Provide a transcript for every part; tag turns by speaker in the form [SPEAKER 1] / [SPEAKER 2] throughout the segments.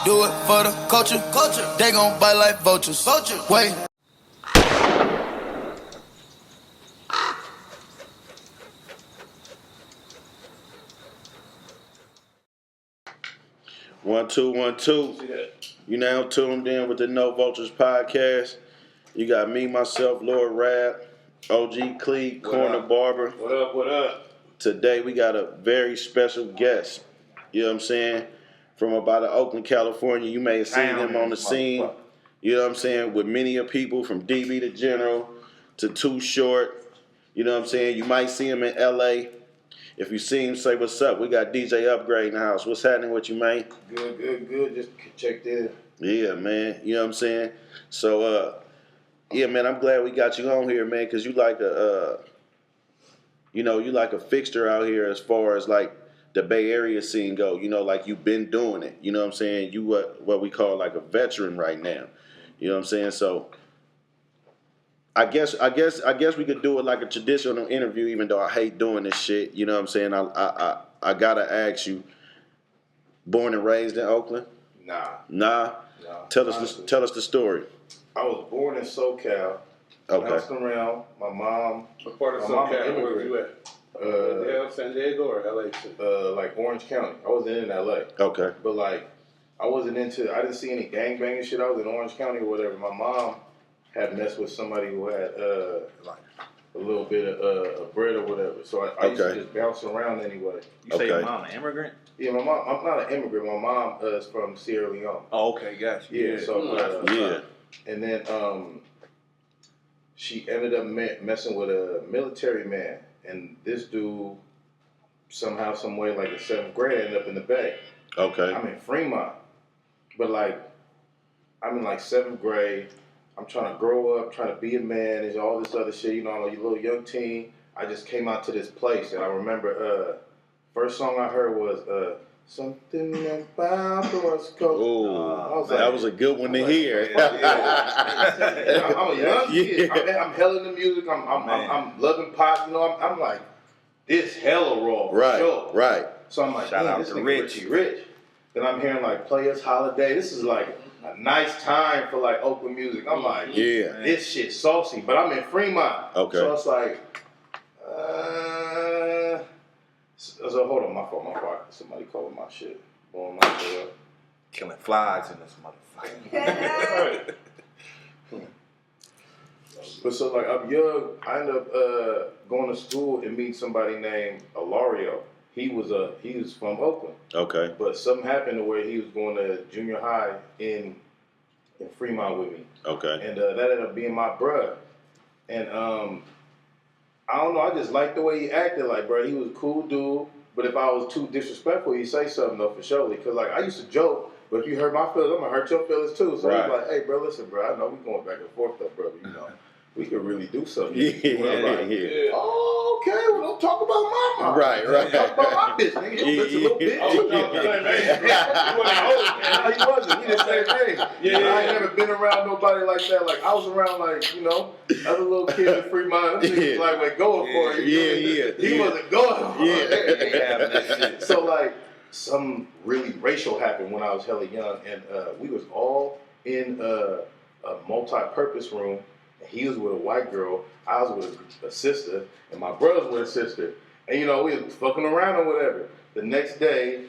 [SPEAKER 1] Do it for the culture. They gon' bite like vultures. Wait.
[SPEAKER 2] One, two, 1, 2. You now tuned in with the No Vultures podcast. You got me, myself, Lord Rab, OG Cleek, Corner Barber.
[SPEAKER 3] What up?
[SPEAKER 2] Today we got a very special guest. You know what I'm saying? From about Oakland, California. You may have seen him on the scene. You know what I'm saying? With many of people from DB to General to Too Short. You know what I'm saying? You might see him in LA. If you see him, say what's up. We got DJ Upgrade in the house. What's happening with you, man?
[SPEAKER 3] Good. Just checked in.
[SPEAKER 2] Yeah, man. You know what I'm saying? So, yeah, man, I'm glad we got you on here, man, because you like you like a fixture out here as far as like the Bay Area scene go. You know, like you've been doing it. You know what I'm saying? You what we call like a veteran right now. You know what I'm saying? So I guess we could do it like a traditional interview, even though I hate doing this shit. You know what I'm saying? I gotta ask you, born and raised in Oakland? Nah. Tell us the story.
[SPEAKER 3] I was born in SoCal.
[SPEAKER 2] Okay.
[SPEAKER 3] Bounced around. My mom.
[SPEAKER 4] What part of SoCal? Where were you at? San Diego or LA?
[SPEAKER 3] Like Orange County. I wasn't in LA.
[SPEAKER 2] Okay.
[SPEAKER 3] But like, I didn't see any gangbanging shit. I was in Orange County or whatever. My mom had messed with somebody who had like a little bit of bread or whatever. So I used to just bounce around anyway.
[SPEAKER 4] You say your mom an immigrant?
[SPEAKER 3] Yeah, my mom. I'm not an immigrant. My mom is from Sierra Leone.
[SPEAKER 4] Oh, okay, gotcha.
[SPEAKER 3] Yeah. So
[SPEAKER 2] yeah.
[SPEAKER 3] And then she ended up messing with a military man, and this dude somehow, some way, like in 7th grade, ended up in the Bay.
[SPEAKER 2] Okay.
[SPEAKER 3] I'm in Fremont, but like I'm in like 7th grade. I'm trying to grow up, trying to be a man, and all this other shit. You know, I'm a little young teen. I just came out to this place, and I remember first song I heard was something about us.
[SPEAKER 2] Oh, that was a good one to hear.
[SPEAKER 3] Yeah. I'm a young kid. I'm hella into music. I'm loving pop. You know, I'm like, this hella raw for sure.
[SPEAKER 2] Right.
[SPEAKER 3] So I'm like,
[SPEAKER 4] shout out
[SPEAKER 3] this
[SPEAKER 4] to
[SPEAKER 3] nigga Rich. Then I'm hearing like Players Holiday. This is like a nice time for like Oakland music. I'm like,
[SPEAKER 2] yeah,
[SPEAKER 3] this shit saucy. But I'm in Fremont.
[SPEAKER 2] Okay.
[SPEAKER 3] So it's like, so hold on, my fault. Somebody calling my shit. Blowing my shit up.
[SPEAKER 4] Killing flies in this motherfucker.
[SPEAKER 3] But so like I'm young, I end up going to school and meet somebody named Alario. He was from Oakland.
[SPEAKER 2] Okay.
[SPEAKER 3] But something happened to where he was going to junior high in Fremont with me.
[SPEAKER 2] Okay.
[SPEAKER 3] And that ended up being my bruh. And I don't know, I just liked the way he acted. Like, bro, he was a cool dude. But if I was too disrespectful, he'd say something though for sure. Because like I used to joke, but if you hurt my feelings, I'm gonna hurt your feelings too. So he's like, hey, bro, listen, bro, I know we going back and forth though, brother. You know, we could really do something.
[SPEAKER 2] Yeah.
[SPEAKER 3] Oh, okay, well, don't talk about my mom.
[SPEAKER 2] Right.
[SPEAKER 3] Talk about my bitch, nigga. Your bitch a little bitch. He wasn't. He didn't say anything. I ain't never been around nobody like that. Like, I was around, like, you know, other little kids in Fremont. Them niggas was like, going for it. He wasn't going for it. So, like, something really racial happened when I was hella young. And we was all in a multi-purpose room. He was with a white girl, I was with a sister, and my brother was with a sister. And you know, we was fucking around or whatever. The next day,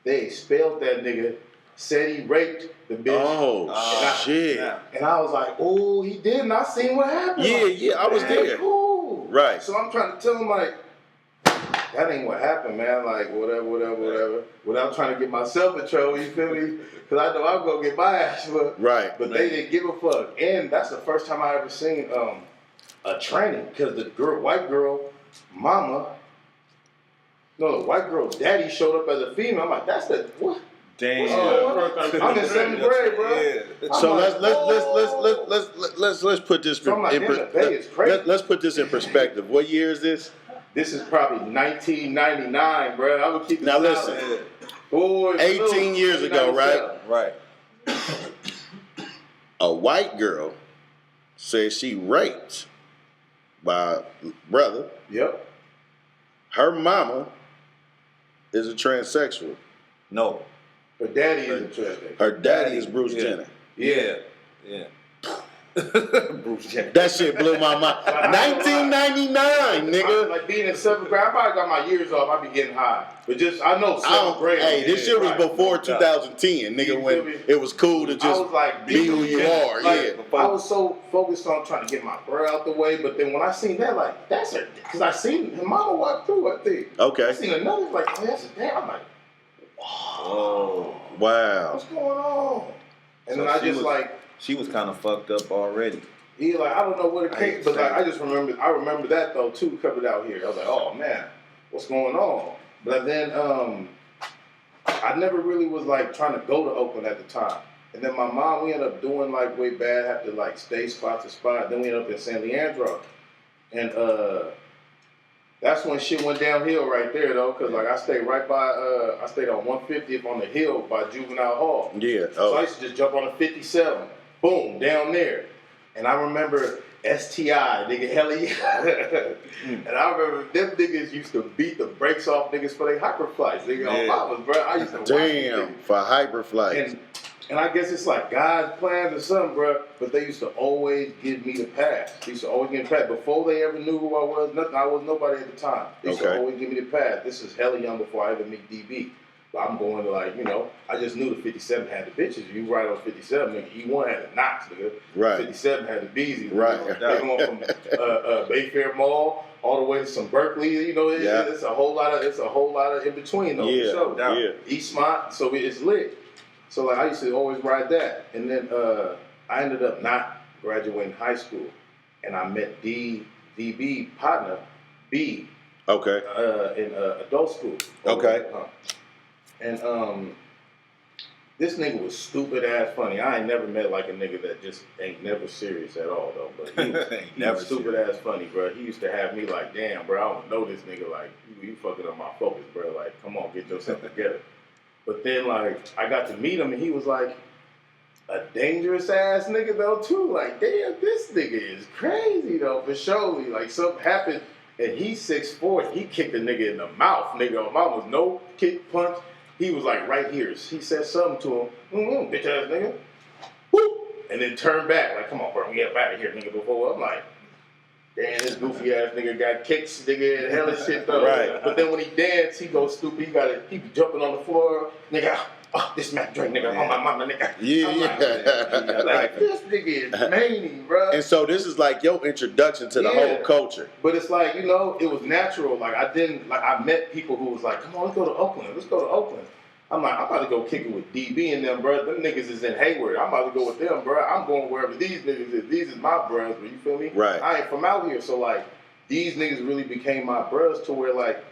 [SPEAKER 3] they expelled that nigga, said he raped the bitch.
[SPEAKER 2] Oh, shit.
[SPEAKER 3] And I was like, oh, he did, and I seen what happened.
[SPEAKER 2] Yeah, I was there.
[SPEAKER 3] Cool.
[SPEAKER 2] Right.
[SPEAKER 3] So I'm trying to tell him, like, that ain't what happened, man. Like, whatever. Without trying to get myself in trouble, you feel me? Because I know I'm going to get my ass whooped.
[SPEAKER 2] Right.
[SPEAKER 3] But they didn't give a fuck. And that's the first time I ever seen a training. Because the white girl mama, no, the white girl daddy showed up as a female. I'm like, that's the, what?
[SPEAKER 4] Damn.
[SPEAKER 3] I'm in 7th grade, bro.
[SPEAKER 2] Yeah. So let's put this let's put this in perspective. What year is this?
[SPEAKER 3] This is probably 1999, bro. I would keep it
[SPEAKER 2] now listen.
[SPEAKER 3] Boy,
[SPEAKER 2] 18 years ago, right?
[SPEAKER 4] Right.
[SPEAKER 2] A white girl says she raped by brother.
[SPEAKER 3] Yep.
[SPEAKER 2] Her mama is a transsexual.
[SPEAKER 4] No.
[SPEAKER 3] Her daddy is a trash nigga.
[SPEAKER 2] Her daddy is Bruce Jenner.
[SPEAKER 5] Yeah. Bruce Jenner.
[SPEAKER 2] That shit blew my mind. 1999, nigga.
[SPEAKER 3] Like being in 7th grade, I probably got my years off. I be getting high, but just I know 7th grade.
[SPEAKER 2] Hey, this shit was
[SPEAKER 3] right.
[SPEAKER 2] before 2010, nigga. When it was cool to just
[SPEAKER 3] like,
[SPEAKER 2] be who you are.
[SPEAKER 3] Like, I was so focused on trying to get my bro out the way, but then when I seen that, like, that's her, because I seen her mama walk through. I think.
[SPEAKER 2] Okay.
[SPEAKER 3] I seen another, like, oh, that's her dad. I'm like,
[SPEAKER 2] oh, wow.
[SPEAKER 3] What's going on? And
[SPEAKER 5] So
[SPEAKER 3] then I just
[SPEAKER 5] she was kind of fucked up already.
[SPEAKER 3] Yeah, like I don't know what it came, but like I remember that though too coming out here. I was like, oh man, what's going on? But then I never really was like trying to go to Oakland at the time. And then my mom, we ended up doing like way bad, had to like stay spot to spot. Then we ended up in San Leandro, and that's when shit went downhill right there though, cause like I stayed right by I stayed on 150th on the hill by Juvenile Hall.
[SPEAKER 2] Yeah.
[SPEAKER 3] So I used to just jump on the 57, boom, down there. And I remember STI, nigga, hell yeah. And I remember them niggas used to beat the brakes off niggas for their hyperflights. Nigga, on mamas, bro. I used to watch
[SPEAKER 2] Damn, for hyperflights.
[SPEAKER 3] And I guess it's like God's plans or something, bro. But they used to always give me the pass. They used to always give me the pass. Before they ever knew who I was, nothing. I was nobody at the time. They used to always give me the pass. This is hella young before I ever meet DB. But I'm going to like, I just knew the 57 had the bitches. You ride on 57, nigga. E1 had the Knox, nigga.
[SPEAKER 2] Right.
[SPEAKER 3] 57 had the Beezy.
[SPEAKER 2] Right.
[SPEAKER 3] They're going from Bayfair Mall all the way to some Berkeley. It's a whole lot of in between though.
[SPEAKER 2] Yeah.
[SPEAKER 3] For sure.
[SPEAKER 2] Yeah.
[SPEAKER 3] Eastmont, so it's lit. So like I used to always ride that, and then I ended up not graduating high school, and I met DB partner B.
[SPEAKER 2] Okay.
[SPEAKER 3] In adult school.
[SPEAKER 2] Okay.
[SPEAKER 3] And this nigga was stupid ass funny. I ain't never met like a nigga that just ain't never serious at all though. But he was stupid ass funny, bro. He used to have me like, damn, bro, I don't know this nigga. Like, you fucking up my focus, bro. Like, come on, get yourself together. But then like I got to meet him and he was like a dangerous ass nigga though too. Like, damn, this nigga is crazy though for surely. Like something happened and he's 6'4", he kicked a nigga in the mouth, nigga. Mine was no kick punch. He was like right here. He said something to him, bitch ass nigga. Whoop! And then turned back, like, come on, bro, get up out of here, nigga, before. I'm like, damn, this goofy ass nigga got kicks, nigga, and hell of shit though. Right. But then when he danced, he goes stupid. He be jumping on the floor, nigga. Oh, this Mac drink, nigga. Oh, my mama, nigga.
[SPEAKER 2] Yeah.
[SPEAKER 3] Like, this nigga is manly, bro.
[SPEAKER 2] And so this is like your introduction to the whole culture.
[SPEAKER 3] But it's like, it was natural. Like, I met people who was like, come on, let's go to Oakland. I'm like, I'm about to go kick it with DB and them, bro. Them niggas is in Hayward. I'm about to go with them, bro. I'm going wherever these niggas is. These is my bros, bro. You feel me?
[SPEAKER 2] Right.
[SPEAKER 3] I ain't from out here. So, like, these niggas really became my bros to where, like,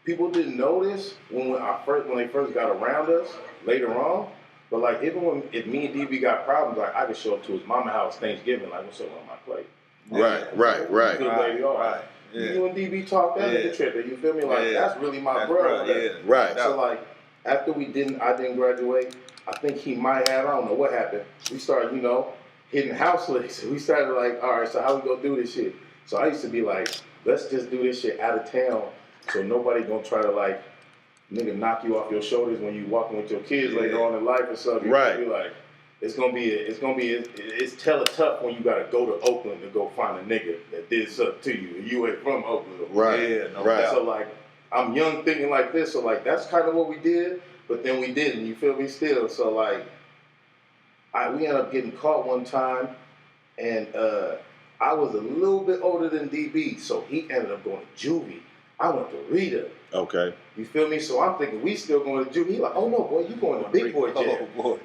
[SPEAKER 3] people didn't know this when they first got around us later on. But, like, even if me and DB got problems, like, I could show up to his mama house Thanksgiving, like, what's up on my plate?
[SPEAKER 2] Right.
[SPEAKER 3] Good lady, all right. Yeah. You and DB talk that nigga trip, you feel me? Like, that's really my bro.
[SPEAKER 2] Right.
[SPEAKER 3] So, like, after I didn't graduate, I think he might have, I don't know what happened. We started, hitting house licks. We started like, all right, so how we gonna do this shit? So I used to be like, let's just do this shit out of town so nobody gonna try to like, nigga knock you off your shoulders when you walking with your kids later on in life or something.
[SPEAKER 2] Right.
[SPEAKER 3] Be like, it's hella tough when you gotta go to Oakland to go find a nigga that did something to you and you ain't from Oakland.
[SPEAKER 2] Right.
[SPEAKER 5] Yeah, no doubt.
[SPEAKER 3] So like, I'm young thinking like this, so like that's kind of what we did, but then we didn't. You feel me? Still, so like, we ended up getting caught one time, and I was a little bit older than DB, so he ended up going to juvie. I went to Rita.
[SPEAKER 2] Okay.
[SPEAKER 3] You feel me? So I'm thinking we still going to juvie. He like, oh no, boy, you going to big boy jail.
[SPEAKER 5] Oh,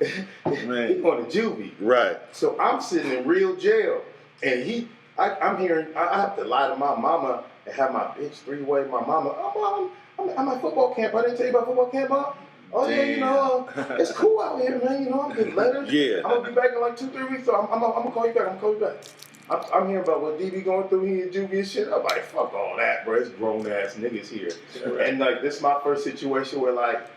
[SPEAKER 5] boy. Man.
[SPEAKER 3] He going to juvie.
[SPEAKER 2] Right.
[SPEAKER 3] So I'm sitting in real jail, and I'm hearing. I have to lie to my mama and have my bitch three-way. My mama, oh, Mom, I'm at football camp. I didn't tell you about football camp, Mom? Oh, yeah, it's cool out here, man. I'm getting letters.
[SPEAKER 2] Yeah.
[SPEAKER 3] I'm going to be back in like 2-3 weeks, so I'm going to call you back. I'm hearing about what DB going through here in juvie and shit. I'm like, fuck all that, bro. It's grown-ass niggas here. Right. And, like, this is my first situation where, like,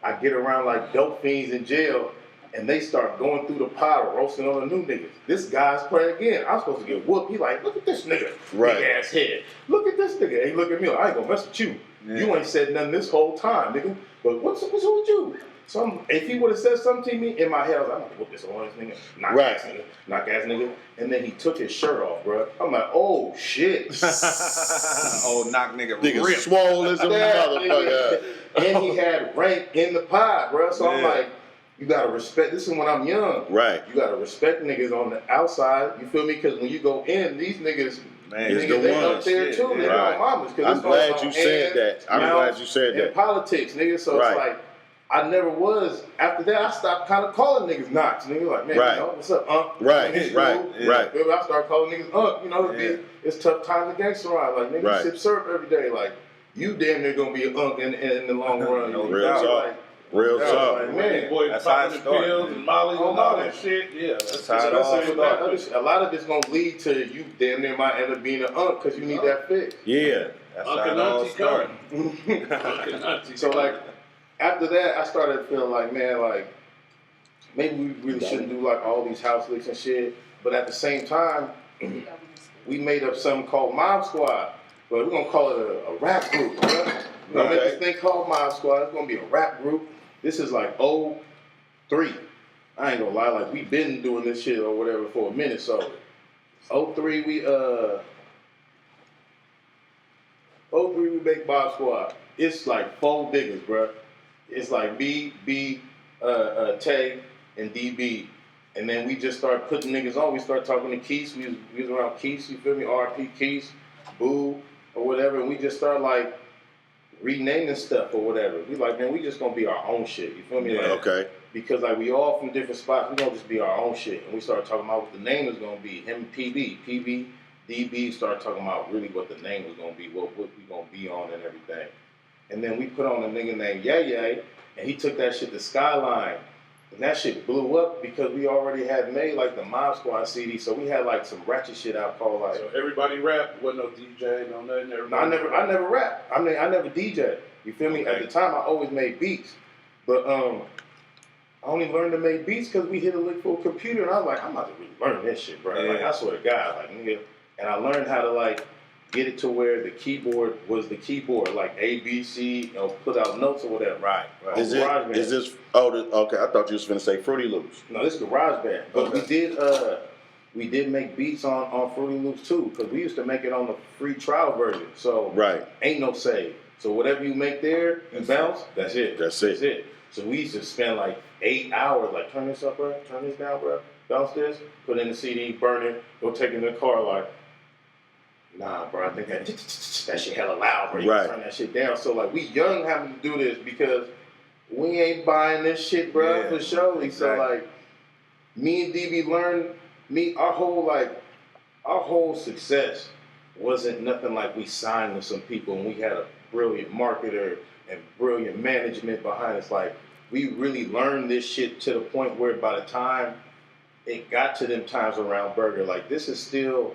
[SPEAKER 3] I get around, like, dope fiends in jail, and they start going through the pot roasting on the new niggas. This guy's playing again. I'm supposed to get whooped. He like, look at this nigga, big ass head. Look at this nigga. He look at me like, I ain't gonna mess with you. Yeah. You ain't said nothing this whole time, nigga. But what's up with you? if he would have said something to me in my head, I was like, I'm gonna whoop this on this nigga, knock ass nigga. And then he took his shirt off, bro. I'm like, oh shit.
[SPEAKER 5] Oh, knock nigga.
[SPEAKER 2] Nigga swole as a motherfucker.
[SPEAKER 3] And he had rank in the pie, bro. So I'm like, you gotta respect. This is when I'm young.
[SPEAKER 2] Right.
[SPEAKER 3] You gotta respect niggas on the outside. You feel me? Because when you go in, these niggas,
[SPEAKER 2] It's
[SPEAKER 3] niggas,
[SPEAKER 2] the
[SPEAKER 3] they up
[SPEAKER 2] ones.
[SPEAKER 3] there too. They
[SPEAKER 2] Right.
[SPEAKER 3] got mamas.
[SPEAKER 2] I'm glad you said that. I'm glad you said that.
[SPEAKER 3] In politics, nigga. So
[SPEAKER 2] Right.
[SPEAKER 3] it's like, I never was. After that, I stopped kind of calling niggas knocks. Nigga, like, man,
[SPEAKER 2] Right.
[SPEAKER 3] you know, what's up,
[SPEAKER 2] Right,
[SPEAKER 3] It's
[SPEAKER 2] right,
[SPEAKER 3] cool.
[SPEAKER 2] right.
[SPEAKER 3] Feel me? I started calling niggas you know, it's tough times in gangster ride. Like, niggas
[SPEAKER 2] Right.
[SPEAKER 3] sip syrup every day. Like, you damn near gonna be an in the long run.
[SPEAKER 5] No
[SPEAKER 2] Real
[SPEAKER 5] doubt.
[SPEAKER 2] talk. Real
[SPEAKER 3] Yeah,
[SPEAKER 2] talk.
[SPEAKER 3] like, man.
[SPEAKER 4] Boy,
[SPEAKER 5] That's how it
[SPEAKER 4] popping the
[SPEAKER 5] started,
[SPEAKER 4] pills
[SPEAKER 5] man.
[SPEAKER 4] and molly and
[SPEAKER 3] Oh,
[SPEAKER 4] all
[SPEAKER 3] Molly.
[SPEAKER 4] that shit. Yeah,
[SPEAKER 5] That's how it all
[SPEAKER 3] Especially with that
[SPEAKER 5] started.
[SPEAKER 3] other shit. A lot of this gonna lead to you damn near might end up being an because you need that fix.
[SPEAKER 2] Yeah.
[SPEAKER 5] That's how
[SPEAKER 4] Uncle
[SPEAKER 5] it all
[SPEAKER 4] Auntie
[SPEAKER 5] started.
[SPEAKER 4] Uncle Auntie
[SPEAKER 3] So like after that, I started feeling like, man, like maybe we really shouldn't do like all these house licks and shit. But at the same time, we made up something called Mob Squad. But we're gonna call it a rap group. Right? We're gonna make this thing called Mob Squad. It's gonna be a rap group. This is like 03. I ain't gonna lie, like we been doing this shit or whatever for a minute. So 03 we make Mob Squad. It's like 4 niggas, bruh. It's like B, Tay, and DB. And then we just start putting niggas on. We start talking to Keith. We was around Keith, you feel me? RP Keith, Boo, or whatever. And we just start like renaming stuff or whatever. We like, man, we just gonna be our own shit. You feel me?
[SPEAKER 5] Yeah.
[SPEAKER 3] Like,
[SPEAKER 2] Okay.
[SPEAKER 3] because like we all from different spots. We gonna just be our own shit. And we started talking about what the name was gonna be. Him and PB, DB started talking about really what the name was gonna be, what we gonna be on and everything. And then we put on a nigga named Yay, and he took that shit to Skyline. And that shit blew up because we already had made like the Mob Squad CD, so we had like some ratchet shit out called like.
[SPEAKER 4] So everybody rap, wasn't no DJ, no nothing.
[SPEAKER 3] No, I never rap. I mean, I never DJ. You feel me?
[SPEAKER 5] Okay.
[SPEAKER 3] At the time, I always made beats, but I only learned to make beats because we hit a lick for a computer, and I was like, I'm about to really learn this shit, bro.
[SPEAKER 5] Yeah.
[SPEAKER 3] Like, I swear to God, like nigga, and I learned how to like get it to where the keyboard was the keyboard, like A, B, C, you know, put out notes or whatever.
[SPEAKER 5] Right.
[SPEAKER 2] Is
[SPEAKER 3] GarageBand.
[SPEAKER 2] this? Oh, okay. I thought you was finna say Fruity Loops.
[SPEAKER 3] No, this is GarageBand. But
[SPEAKER 2] Okay.
[SPEAKER 3] we did make beats on Fruity Loops too, because we used to make it on the free trial version. So
[SPEAKER 2] Right.
[SPEAKER 3] ain't no save. So whatever you make there, you bounce, that's it.
[SPEAKER 2] That's it.
[SPEAKER 3] So we used to spend like 8 hours, like turn this up, bro, turn this down, bro, bounce this, put in the CD, burn it, go take it in the car, like, nah, bro, I think that shit hella loud, bro. You
[SPEAKER 2] Right.
[SPEAKER 3] turn that shit down. So like we young having to do this because we ain't buying this shit, bro,
[SPEAKER 5] Yeah,
[SPEAKER 3] for sure.
[SPEAKER 5] exactly.
[SPEAKER 3] So like me and DB learned our whole success wasn't nothing like we signed with some people and we had a brilliant marketer and brilliant management behind us. Like we really learned this shit to the point where by the time it got to them times around Burger, like this is still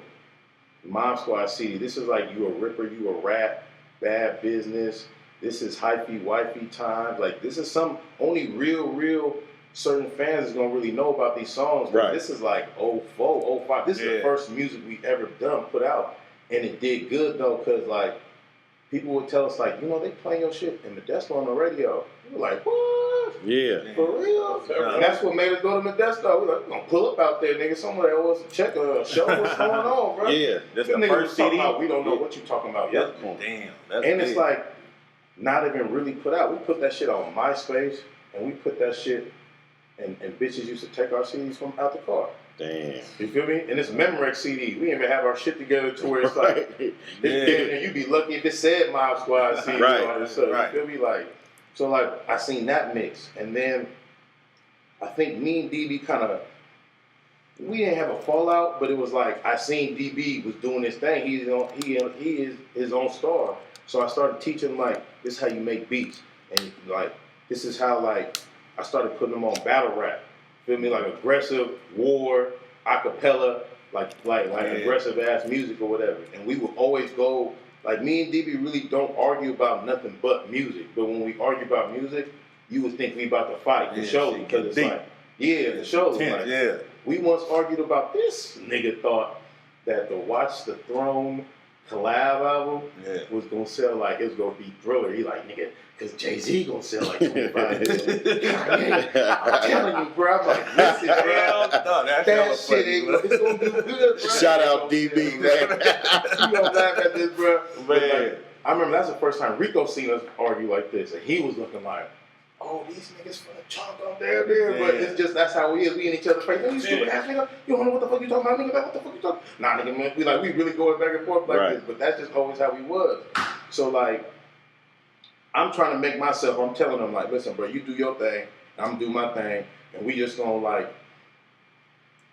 [SPEAKER 3] Mob Squad CD. This is like you a ripper, you a rap, bad business. This is hyphy, wifey times. Like this is some only real certain fans is gonna really know about these songs.
[SPEAKER 2] Right.
[SPEAKER 3] This is like 04, 05. This is the
[SPEAKER 5] Yeah.
[SPEAKER 3] first music we ever done, put out. And it did good though, cause like people would tell us like, you know, they playing your shit in Modesto on the radio. We were like, what?
[SPEAKER 2] Yeah.
[SPEAKER 3] For real? And that's what made us go to Modesto. We like, we're gonna pull up out there, nigga. Somebody else check a show what's going on, bro.
[SPEAKER 2] Yeah.
[SPEAKER 5] That's
[SPEAKER 3] Them
[SPEAKER 5] the
[SPEAKER 3] niggas
[SPEAKER 5] first
[SPEAKER 3] was talking
[SPEAKER 5] CD.
[SPEAKER 3] about, we don't know what you talking about yet.
[SPEAKER 5] Damn. That's
[SPEAKER 3] And
[SPEAKER 5] big.
[SPEAKER 3] it's like not even really put out. We put that shit on MySpace and we put that shit and bitches used to take our CDs from out the car.
[SPEAKER 2] Damn.
[SPEAKER 3] You feel me? And it's Memorex CD. We didn't even have our shit together to where it's like,
[SPEAKER 5] Yeah.
[SPEAKER 3] and you'd be lucky if it said Mob Squad CD
[SPEAKER 2] Right,
[SPEAKER 3] on it. So
[SPEAKER 5] right.
[SPEAKER 3] you feel me? Like, so like I seen that mix, and then I think me and DB kind of we didn't have a fallout, but it was like I seen DB was doing his thing. He is his own star. So I started teaching him like this is how you make beats, and like this is how like I started putting them on battle rap. Feel me? Like aggressive war, acapella, like aggressive ass music or whatever. And we would always go like me and DB really don't argue about nothing but music. But when we argue about music, you would think we about to fight for
[SPEAKER 5] Yeah,
[SPEAKER 3] sure
[SPEAKER 5] shit
[SPEAKER 3] because
[SPEAKER 5] get
[SPEAKER 3] it's
[SPEAKER 5] deep.
[SPEAKER 3] like the show is like
[SPEAKER 5] Yeah.
[SPEAKER 3] we once argued about this nigga thought that to watch the throne collab album was gonna sell like it was gonna be Thriller. He like, nigga, cause Jay-Z gonna sell like 25 million. I'm telling you, bro. I'm like, listen, bro. That shit ain't gonna, it's gonna do good, bro.
[SPEAKER 2] Shout out DB, man.
[SPEAKER 3] You gonna laugh at this, bro.
[SPEAKER 2] Man.
[SPEAKER 3] Like, I remember that's the first time Rico seen us argue like this, and he was looking like, oh, these niggas finna chalk up there. But it's just, that's how we is. We in each other's face. You stupid ass nigga. You don't know what the fuck you talking about, nigga. What the fuck you talking? Nah, nigga, man. We really going back and forth like this. But that's just always how we was. So like, I'm trying to make myself. I'm telling them like, listen, bro, you do your thing. I'm gonna do my thing, and we just gonna like,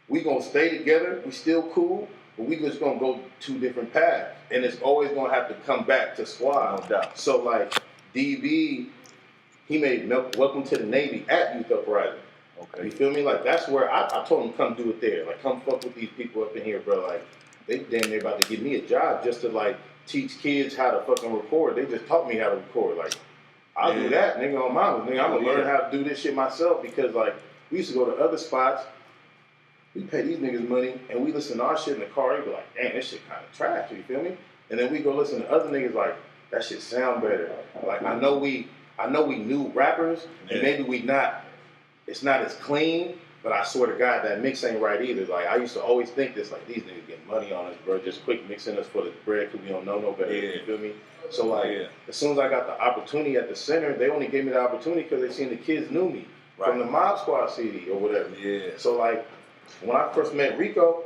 [SPEAKER 3] we gonna stay together. We still cool, but we just gonna go two different paths, and it's always gonna have to come back to squad.
[SPEAKER 2] No doubt.
[SPEAKER 3] So like, DB. He made Welcome to the Navy at Youth Uprising. Okay. You feel me? Like, that's where I told him, come do it there. Like, come fuck with these people up in here, bro. Like, they damn near about to give me a job just to, like, teach kids how to fucking record. They just taught me how to record. Like, I'll do that, nigga, on my own. Nigga, I'm going to learn how to do this shit myself because, like, we used to go to other spots. We pay these niggas money, and we listen to our shit in the car. They be like, damn, this shit kind of trash. You feel me? And then we go listen to other niggas like, that shit sound better. Like, I know we new rappers, and maybe it's not as clean, but I swear to God, that mix ain't right either. Like, I used to always think this, like, these niggas getting money on us, bro, just quick mixing us for the bread because we don't know no better, you feel me? So, like, as soon as I got the opportunity at the center, they only gave me the opportunity because they seen the kids knew me from the Mob Squad CD or whatever. So, like, when I first met Rico's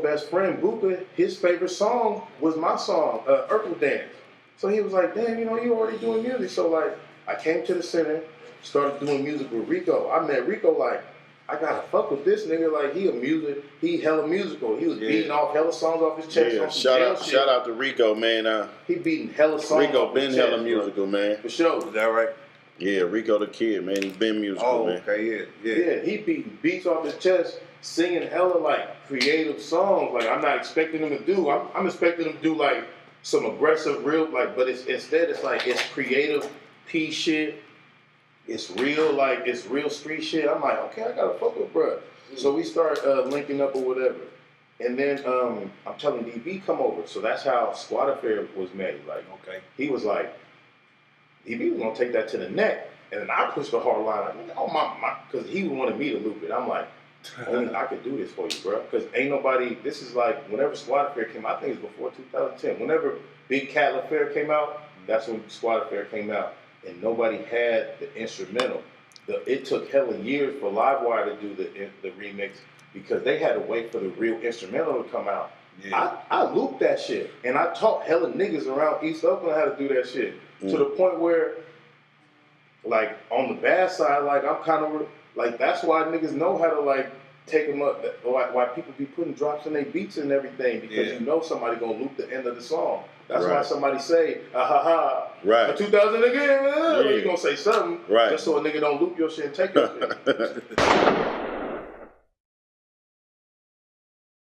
[SPEAKER 3] best friend, Buka, his favorite song was my song, Urkel Dance. So he was like, damn, you know, you already doing music. So, like, I came to the center, started doing music with Rico. I met Rico, like, I gotta fuck with this nigga. Like, he hella musical. He was beating off hella songs off his chest.
[SPEAKER 2] Yeah, shout out to Rico, man.
[SPEAKER 3] He beating hella songs
[SPEAKER 2] Rico
[SPEAKER 3] off
[SPEAKER 2] been
[SPEAKER 3] his
[SPEAKER 2] hella
[SPEAKER 3] chest,
[SPEAKER 2] musical,
[SPEAKER 3] bro.
[SPEAKER 2] man.
[SPEAKER 3] For sure.
[SPEAKER 5] Is that right?
[SPEAKER 2] Yeah, Rico the Kid, man. He been musical, man.
[SPEAKER 5] Okay,
[SPEAKER 3] Yeah, he beating beats off his chest, singing hella, like, creative songs. Like, I'm not expecting him to do. I'm expecting him to do, like, some aggressive, real, like, but instead it's like, it's creative P shit. It's real, like, it's real street shit. I'm like, okay, I gotta fuck with bruh. So we start linking up or whatever. And then I'm telling DB come over. So that's how Squad Affair was made. Like, okay, he was like, DB was gonna take that to the neck. And then I pushed the hard line, like, oh my, because he wanted me to loop it. I'm like, only I could do this for you, bro. Because ain't nobody, this is like, whenever Squad Affair came out, I think it was before 2010. Whenever Big Cat Affair came out, that's when Squad Affair came out. And nobody had the instrumental. It took hella years for Livewire to do the remix because they had to wait for the real instrumental to come out. Yeah. I looped that shit. And I taught hella niggas around East Oakland how to do that shit. To the point where, like, on the bad side, like, I'm kind of, like, that's why niggas know how to, like, take them up. Why people be putting drops in their beats and everything, because you know somebody gonna loop the end of the song. That's why somebody say, a 2000 again, you gonna say something, just so a nigga don't loop your shit and take your shit.